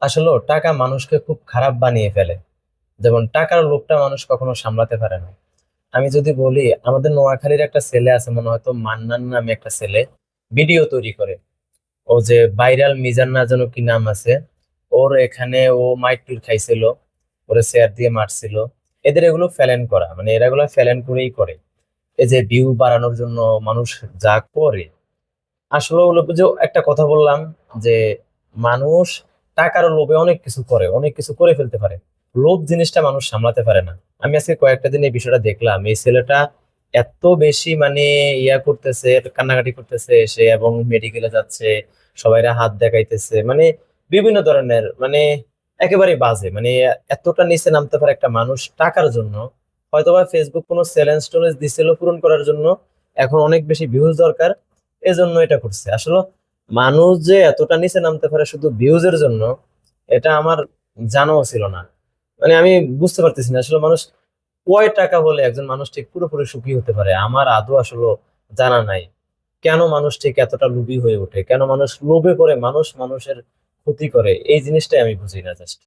আসলে টাকা মানুষকে খুব খারাপ বানিয়ে ফেলে। যেমন টাকার লোভটা মানুষ কখনো সামলাতে পারে না। আমি যদি বলি, আমাদের নোয়াখালীর একটা ছেলে আছে, মনে হয়তো মান্নান নামে একটা ছেলে, ভিডিও তৈরি করে। ও যে ভাইরাল মিজান না যেন কি নাম আছে, ওর এখানে ও মাইর খাইছিল, ওরে চেয়ার দিয়ে মারছিল। এদের এগুলো ফ্যালেন করা, মানে এরা এগুলো ফ্যালেন করেই করে। এই যে ভিউ বাড়ানোর জন্য মানুষ যা করে, আসলে হলো যে একটা কথা বললাম যে মানুষ টাকার লোভে অনেক কিছু করে, অনেক কিছু করে ফেলতে পারে। লোভ জিনিসটা মানুষ সামলাতে পারে না। আমি আজকে কয়েকটা দিন এই বিষয়টা দেখলাম, এই ছেলেটা এত বেশি মানে ইয়া করতেছে, এত কান্নাকাটি করতেছে সে, এবং মেডিকেলে যাচ্ছে, সবাইরা হাত দেখাইতেছে, মানে বিভিন্ন ধরনের, মানে একেবারে বাজে, মানে এতটা নিচে নামতে পারে একটা মানুষ টাকার জন্য। হয়তোবা ফেসবুক কোনো চ্যালেঞ্জ ট্যালেঞ্জ দিছিল পূরণ করার জন্য, এখন অনেক বেশি ভিউজ দরকার, এজন্য এটা করছে। আসলে মানুষ যে এতটা নিচে নামতে পারে শুধু ভিউজের জন্য, এটা আমার জানাও ছিল না। মানে আমি বুঝতে পারতেছি না আসলে মানুষ কয় টাকা হলে একজন মানুষ ঠিক পুরোপুরি সুখী হতে পারে, আমার আদৌ আসলে জানা নাই। কেন মানুষ ঠিক এতটা লোভী হয়ে ওঠে, কেন মানুষ লোভে করে মানুষ মানুষের ক্ষতি করে, এই জিনিসটাই আমি বুঝি না জাস্ট।